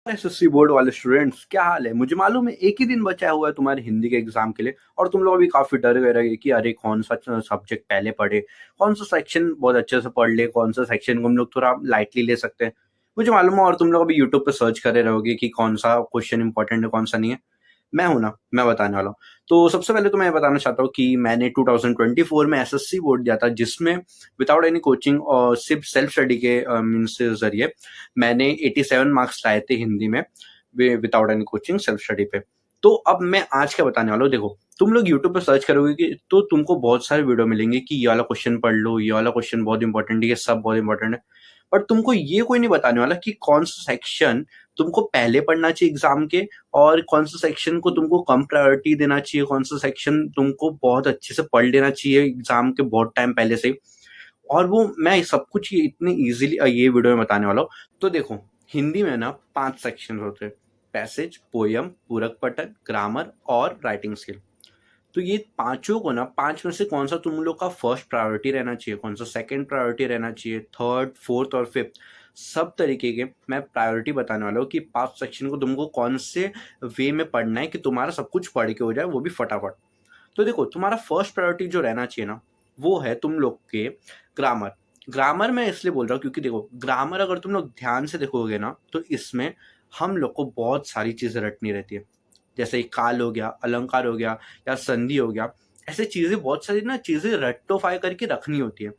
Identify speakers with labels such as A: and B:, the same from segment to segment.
A: SSC board वाले students, क्या हाल है? मुझे मालूम है एक ही दिन बचा हुआ है तुम्हारे हिंदी के एग्जाम के लिए और तुम लोग अभी काफी डर गए रहे कि अरे कौन सा सब्जेक्ट पहले पढ़े, कौन सा सेक्शन बहुत अच्छे से पढ़ ले, कौन सा सेक्शन को हम लोग थोड़ा लाइटली ले सकते हैं। मुझे मालूम है और तुम लोग अभी यूट्यूब पे सर्च करे रहोगे कि कौन सा क्वेश्चन इंपॉर्टेंट है कौन सा नहीं है। मैं हूं ना, मैं बताने वाला हूँ। तो सबसे पहले तो मैं बताना चाहता हूँ कि मैंने 2024 में एसएससी बोर्ड दिया था, जिसमें विदाउट एनी कोचिंग और सिर्फ सेल्फ स्टडी के मीन्स जरिए मैंने 87 मार्क्स लाए थे हिंदी में, without any coaching self study पे। तो अब मैं आज क्या बताने वाला हूँ, देखो तुम लोग यूट्यूब पे सर्च करोगे कि तो तुमको बहुत सारे वीडियो मिलेंगे कि ये वाला क्वेश्चन पढ़ लो, ये वाला क्वेश्चन बहुत इंपॉर्टेंट है, ये सब बहुत इंपॉर्टेंट है। पर तुमको ये कोई नहीं बताने वाला कि कौन सा सेक्शन तुमको पहले पढ़ना चाहिए एग्जाम के, और कौन सा सेक्शन को तुमको कम प्रायोरिटी देना चाहिए, कौन सा सेक्शन तुमको बहुत अच्छे से पढ़ लेना चाहिए एग्जाम के बहुत टाइम पहले से। और वो मैं सब कुछ ये इतनी इजीली ये वीडियो में बताने वाला हूँ। तो देखो, हिंदी में ना 5 सेक्शन होते हैं: पैसेज, पोयम, पूरक पठन, ग्रामर और राइटिंग स्किल। तो ये पांचों को ना, 5 में से कौन सा तुम लोग का फर्स्ट प्रायोरिटी रहना चाहिए, कौन सा सेकंड प्रायोरिटी रहना चाहिए, थर्ड, फोर्थ और फिफ्थ, सब तरीके के मैं प्रायोरिटी बताने वाला हूँ कि 5 सेक्शन को तुमको कौन से वे में पढ़ना है कि तुम्हारा सब कुछ पढ़ के हो जाए, वो भी फटाफट। तो देखो, तुम्हारा फर्स्ट प्रायोरिटी जो रहना चाहिए ना, वो है तुम लोग के ग्रामर। ग्रामर मैं इसलिए बोल रहा हूँ क्योंकि देखो, ग्रामर अगर तुम लोग ध्यान से देखोगे ना, तो इसमें हम लोग को बहुत सारी चीजें रटनी रहती है। जैसे काल हो गया, अलंकार हो गया, या संधि हो गया। ऐसे चीजें, बहुत सारी ना चीजें रट्टोफाई करके रखनी होती है।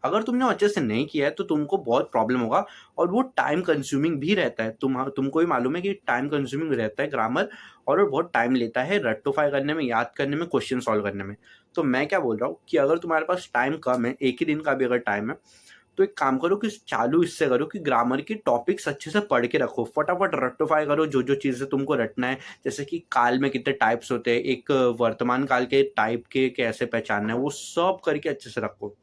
A: अगर तुमने अच्छे से नहीं किया है तो तुमको बहुत प्रॉब्लम होगा, और वो टाइम कंज्यूमिंग भी रहता है। तुमको भी मालूम है कि टाइम कंज्यूमिंग रहता है ग्रामर, और वो बहुत टाइम लेता है रट्टोफाई करने में, याद करने में, क्वेश्चन सॉल्व करने में। तो मैं क्या बोल रहा हूँ कि अगर तुम्हारे पास टाइम कम है, एक ही दिन का भी अगर टाइम है, तो एक काम करो कि चालू इससे करो कि ग्रामर के टॉपिक्स अच्छे से पढ़ के रखो, फटाफट रट्टोफाई करो जो जो चीजें तुमको रटना है। जैसे कि काल में कितने टाइप्स होते हैं, एक वर्तमान काल के टाइप के कैसे पहचानना है, वो सब करके अच्छे से रखो।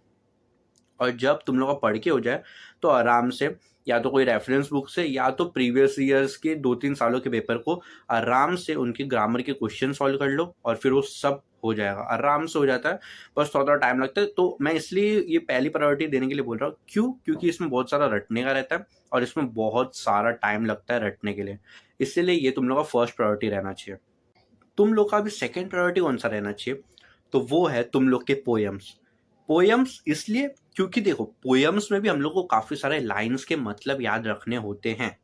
A: और जब तुम लोग का पढ़ के हो जाए, तो आराम से या तो कोई रेफरेंस बुक से, या तो प्रीवियस ईयर्स के 2-3 सालों के पेपर को आराम से उनके ग्रामर के क्वेश्चन सॉल्व कर लो, और फिर वो सब हो जाएगा, आराम से हो जाता है। बस थोड़ा थोड़ा टाइम लगता है। तो मैं इसलिए ये पहली प्रायोरिटी देने के लिए बोल रहा हूँ। क्यों? क्योंकि इसमें बहुत सारा रटने का रहता है, और इसमें बहुत सारा टाइम लगता है रटने के लिए। इसलिए ये तुम लोग का फर्स्ट प्रायोरिटी रहना चाहिए। तुम लोग का भी सेकंड प्रायोरिटी कौन सा रहना चाहिए? तो वो है तुम लोग के पोएम्स। पोएम्स इसलिए क्योंकि देखो, पोएम्स में भी हम लोग को काफी सारे लाइंस के मतलब याद रखने होते हैं।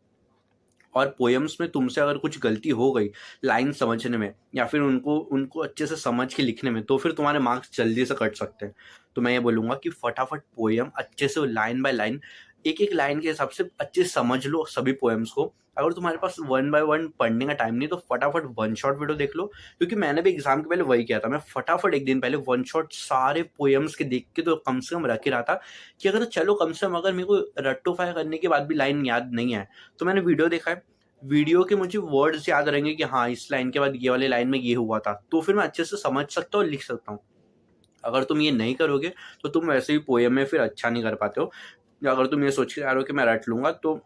A: और पोएम्स में तुमसे अगर कुछ गलती हो गई लाइन समझने में, या फिर उनको उनको अच्छे से समझ के लिखने में, तो फिर तुम्हारे मार्क्स जल्दी से कट सकते हैं। तो मैं ये बोलूंगा कि फटाफट पोएम अच्छे से लाइन बाय लाइन, एक एक लाइन के हिसाब से अच्छे से समझ लो सभी पोएम्स को। अगर तुम्हारे पास वन बाय वन पढ़ने का टाइम नहीं, तो फटाफट वन शॉट वीडियो देख लो। क्योंकि मैंने भी एग्जाम के पहले वही किया था, मैं फटाफट एक दिन पहले वन शॉट सारे पोएम्स के देख के तो कम से कम रख ही रहा था कि अगर चलो कम से कम अगर मेरे को रट्टोफाई करने के बाद भी लाइन याद नहीं है, तो मैंने वीडियो देखा है, वीडियो के मुझे वर्ड्स याद रहेंगे कि हाँ, इस लाइन के बाद ये वाले लाइन में ये हुआ था, तो फिर मैं अच्छे से समझ सकता हूँ और लिख सकता हूँ। अगर तुम ये नहीं करोगे, तो तुम वैसे भी पोएम में फिर अच्छा नहीं कर पाते हो। या अगर तुम ये सोच के आ रहे हो कि मैं रट लूंगा, तो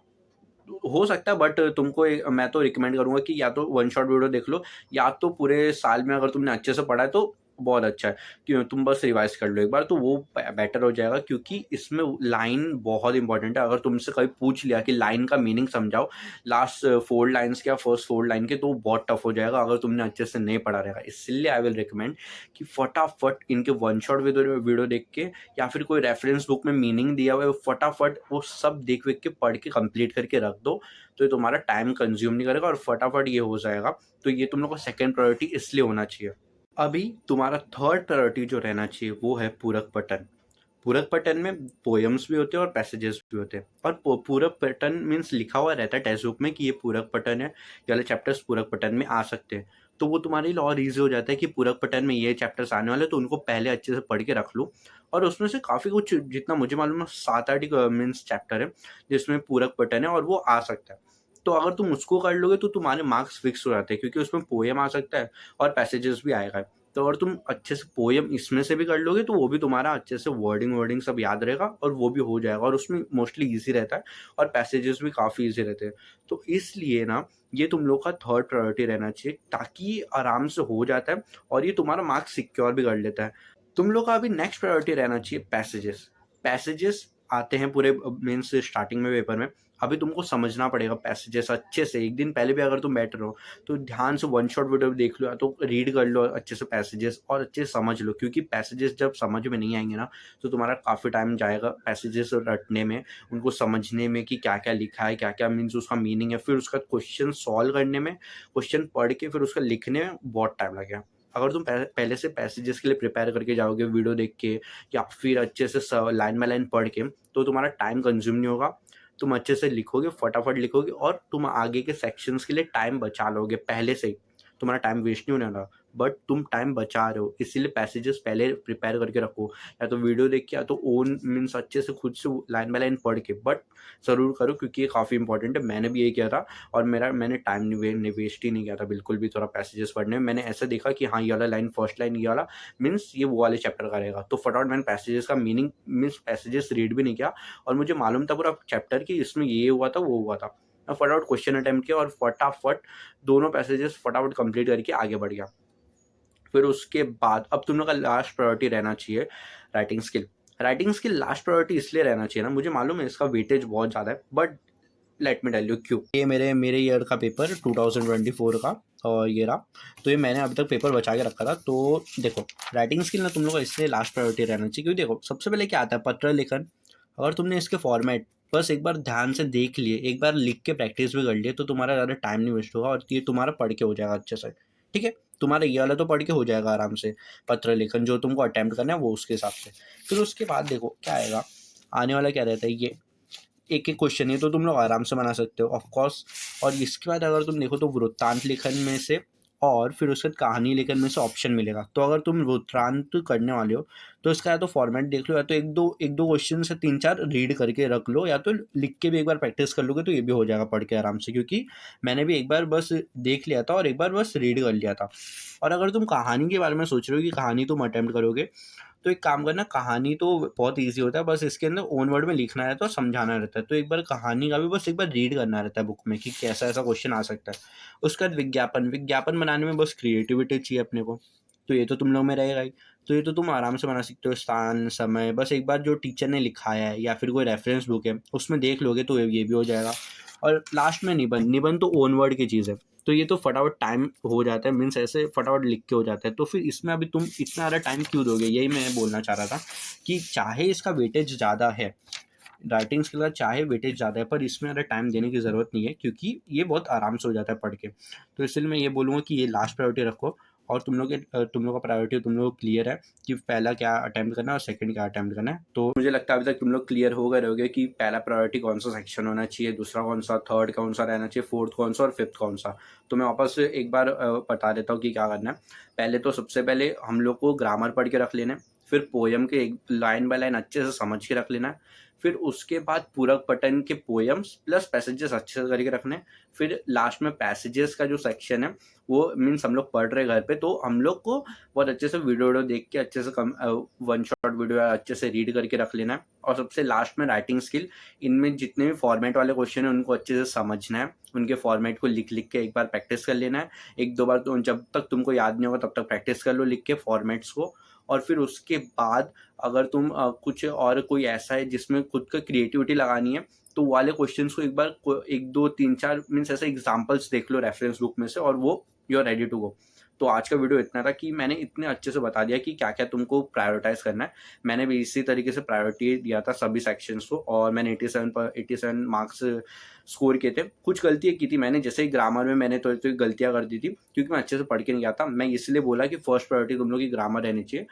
A: हो सकता है, बट तुमको मैं तो रिकमेंड करूंगा कि या तो वन शॉट वीडियो देख लो, या तो पूरे साल में अगर तुमने अच्छे से पढ़ा है तो बहुत अच्छा है। क्यों, तुम बस रिवाइज कर लो एक बार, तो वो बेटर हो जाएगा। क्योंकि इसमें लाइन बहुत इंपॉर्टेंट है। अगर तुमसे कभी पूछ लिया कि लाइन का मीनिंग समझाओ, लास्ट 4 लाइन्स के या फर्स्ट 4 लाइन के, तो बहुत टफ हो जाएगा अगर तुमने अच्छे से नहीं पढ़ा रहेगा। इसलिए आई विल रिकमेंड कि फटाफट इनके वन शॉट वीडियो देख के, या फिर कोई रेफरेंस बुक में मीनिंग दिया हुआ है, फटाफट वो सब देख वेख के पढ़ के कंप्लीट करके रख दो। तो ये तुम्हारा टाइम कंज्यूम नहीं करेगा और फटाफट ये हो जाएगा। तो ये तुम लोग का सेकंड प्रायोरिटी इसलिए होना चाहिए। अभी तुम्हारा थर्ड प्रायोरिटी जो रहना चाहिए, वो है पूरक पठन। पूरक पठन में पोएम्स भी होते हैं और पैसेजेस भी होते हैं। और पूरक पठन मीन्स लिखा हुआ रहता है टेक्स्ट बुक में कि ये पूरक पठन है, ये वाले चैप्टर्स पूरक पठन में आ सकते हैं। तो वो तुम्हारे लिए और ईजी हो जाता है कि पूरक पठन में ये चैप्टर्स आने वाले, तो उनको पहले अच्छे से पढ़ के रख लो। और उसमें से काफ़ी कुछ, जितना मुझे मालूम है, 7-8 मीन्स चैप्टर है जिसमें पूरक पठन है, और वो आ सकता है। तो अगर तुम उसको कर लोगे तो तुम्हारे मार्क्स फिक्स हो जाते हैं, क्योंकि उसमें पोएम आ सकता है और पैसेजेस भी आएगा। तो अगर तुम अच्छे से पोएम इसमें से भी कर लोगे, तो वो भी तुम्हारा अच्छे से वर्डिंग वर्डिंग सब याद रहेगा, और वो भी हो जाएगा। और उसमें मोस्टली इजी रहता है, और पैसेजेस भी काफ़ी इजी रहते हैं। तो इसलिए ना, ये तुम लोग का थर्ड प्रायोरिटी रहना चाहिए, ताकि ये आराम से हो जाता है, और ये तुम्हारा मार्क्स सिक्योर भी कर लेता है। तुम लोग का अभी नेक्स्ट प्रायोरिटी रहना चाहिए पैसेजेस। पैसेजेस आते हैं पूरे मीन्स स्टार्टिंग में पेपर में, अभी तुमको समझना पड़ेगा पैसेजेस अच्छे से। एक दिन पहले भी अगर तुम बैठ रहे हो तो ध्यान से वन शॉट वीडियो देख लो या तो रीड कर लो अच्छे से पैसेजेस और अच्छे से समझ लो, क्योंकि पैसेजेस जब समझ में नहीं आएंगे ना तो तुम्हारा काफ़ी टाइम जाएगा पैसेजेस रटने में, उनको समझने में कि क्या क्या लिखा है, क्या क्या मीन्स उसका मीनिंग है, फिर उसका क्वेश्चन सॉल्व करने में, क्वेश्चन पढ़ के फिर उसका लिखने में बहुत टाइम लगेगा। अगर तुम पहले से पैसेजेस के लिए प्रिपेयर करके जाओगे वीडियो देख के या फिर अच्छे से लाइन बाय लाइन पढ़ के, तो तुम्हारा टाइम कंज्यूम नहीं होगा, तुम अच्छे से लिखोगे, फटाफट लिखोगे और तुम आगे के सेक्शंस के लिए टाइम बचा लोगे पहले से ही। तुम्हारा टाइम वेस्ट नहीं होने वाला, बट तुम टाइम बचा रहे हो, इसीलिए पैसेजेस पहले प्रिपेयर करके रखो, या तो वीडियो देख के या तो ओन मीन्स अच्छे से खुद से लाइन बाय लाइन पढ़ के, बट ज़रूर करो क्योंकि ये काफ़ी इंपॉर्टेंट है। मैंने भी ये किया था और मैंने टाइम वेस्ट ही नहीं किया था बिल्कुल भी थोड़ा पैसेजेस पढ़ने में। मैंने ऐसे देखा कि हाँ ये वाला लाइन, फर्स्ट लाइन ये वाला मीन्स ये वो वाले चैप्टर का रहेगा, तो फटाफट मैंने पैसेजेस का मीनिंग मीन्स पैसेजेस रीड भी नहीं किया और मुझे मालूम था पूरा चैप्टर कि इसमें ये हुआ था वो हुआ था। मैं फटाफट क्वेश्चन अटेम्प्ट किया और फटाफट दोनों पैसेजेस फटाफट कंप्लीट करके आगे बढ़ गया। फिर उसके बाद अब तुम लोग का लास्ट प्रायोरिटी रहना चाहिए writing skill. Writing skill last priority इसलिए रहना चाहिए ना, मुझे मालूम है इसका वेटेज बहुत ज़्यादा है, but let me tell you क्यों। ये मेरे ईयर का पेपर 2024 का और ये रहा, तो ये मैंने अभी तक पेपर बचा के रखा था। तो देखो राइटिंग स्किल ना तुम लोग का इसलिए लास्ट प्रायोरिटी रहना चाहिए क्योंकि देखो सबसे पहले क्या आता है, पत्र लेखन। अगर तुमने इसके फॉर्मेट बस एक बार ध्यान से देख लिए, एक बार लिख के प्रैक्टिस भी कर लिए, तो तुम्हारा ज़्यादा टाइम नहीं वेस्ट होगा और ये तुम्हारा पढ़ के हो जाएगा अच्छे से। ठीक है, तुम्हारा ये वाला तो पढ़ के हो जाएगा आराम से, पत्र लेखन जो तुमको अटेम्प्ट करना है वो उसके हिसाब से। फिर उसके बाद देखो क्या आएगा, आने वाला क्या रहता है, ये एक एक क्वेश्चन है तो तुम लोग आराम से बना सकते हो ऑफ कोर्स। और इसके बाद अगर तुम देखो तो वृत्तांत लेखन में से और फिर उसके बाद कहानी लेखन में से ऑप्शन मिलेगा। तो अगर तुम वृत्तांत करने वाले हो तो इसका या तो फॉर्मेट देख लो, या तो एक दो क्वेश्चन से 3-4 रीड करके रख लो, या तो लिख के भी एक बार प्रैक्टिस कर लोगे तो ये भी हो जाएगा पढ़ के आराम से। क्योंकि मैंने भी एक बार बस देख लिया था और एक बार बस रीड कर लिया था। और अगर तुम कहानी के बारे में सोच रहे हो कि कहानी तुम अटेम्प्ट करोगे, तो एक काम करना, कहानी तो बहुत ईजी होता है, बस इसके अंदर ओन वर्ड में लिखना रहता है और समझाना रहता है। तो एक बार कहानी का भी बस एक बार रीड करना रहता है बुक में कि कैसा ऐसा क्वेश्चन आ सकता है। उसके बाद विज्ञापन बनाने में बस क्रिएटिविटी चाहिए अपने को, तो ये तो तुम लोग में रहेगा ही। तो ये तो तुम आराम से बना सकते हो, स्थान समय बस एक बार जो टीचर ने लिखाया है या फिर कोई रेफरेंस बुक है उसमें देख लोगे तो ये भी हो जाएगा। और लास्ट में निबंध तो ओन वर्ड की चीज़ है, तो ये तो फटाफट टाइम हो जाता है, मीन्स ऐसे फटाफट लिख के हो जाता है। तो फिर इसमें अभी तुम इतना ज़्यादा टाइम क्यों दोगे, यही मैं बोलना चाह रहा था कि चाहे इसका वेटेज ज़्यादा है, राइटिंग स्किल का चाहे वेटेज ज़्यादा है, पर इसमें ज़्यादा टाइम देने की ज़रूरत नहीं है क्योंकि ये बहुत आराम से हो जाता है पढ़ के। तो इसलिए मैं ये बोलूँगा कि ये लास्ट प्रायोरिटी रखो और तुम लोग का प्रायोरिटी तुम लोग क्लियर है कि पहला क्या अटेम्प्ट करना है और सेकंड क्या अटेम्प्ट करना है। तो मुझे लगता है अभी तक तुम लोग क्लियर हो गए रहोगे कि पहला प्रायोरिटी कौन सा सेक्शन होना चाहिए, दूसरा कौन सा, थर्ड कौन सा रहना चाहिए, फोर्थ कौन सा और फिफ्थ कौन सा। तो मैं वापस एक बार बता देता हूँ कि क्या करना है। पहले तो सबसे पहले हम लोग को ग्रामर पढ़ के रख लेना है, फिर पोएम के एक लाइन बाय लाइन अच्छे से समझ के रख लेना है, फिर उसके बाद पूरक पठन के पोएम्स प्लस पैसेजेस अच्छे से करके रखने, फिर लास्ट में पैसेजेस का जो सेक्शन है वो मीन्स हम लोग पढ़ रहे घर पे, तो हम लोग को बहुत अच्छे से वीडियो देख के अच्छे से वन शॉट वीडियो अच्छे से रीड करके रख लेना है। और सबसे लास्ट में राइटिंग स्किल, इनमें जितने भी फॉर्मेट वाले क्वेश्चन हैं उनको अच्छे से समझना है, उनके फॉर्मेट को लिख के एक बार प्रैक्टिस कर लेना है, एक दो बार। तो जब तक तुमको याद नहीं होगा तब तक प्रैक्टिस कर लो लिख के फॉर्मेट्स को। और फिर उसके बाद अगर तुम कुछ और कोई ऐसा है जिसमें खुद का क्रिएटिविटी लगानी है, तो वाले क्वेश्चंस को एक बार 1 2 3 4 मीन्स ऐसे एग्जांपल्स देख लो रेफरेंस बुक में से और वो you are ready to go. तो आज का वीडियो इतना था कि मैंने इतने अच्छे से बता दिया कि क्या क्या तुमको प्रायोरिटाइज करना है। मैंने भी इसी तरीके से प्रायोरिटी दिया था सभी सेक्शंस को और मैंने 87 मार्क्स स्कोर किए थे। कुछ गलतियाँ की थी मैंने, जैसे ग्रामर में मैंने तो गलतियाँ कर दी थी क्योंकि मैं अच्छे से पढ़ के नहीं गया था। मैं इसलिए बोला कि फर्स्ट प्रायोरिटी तुम लोग की ग्रामर रहनी चाहिए।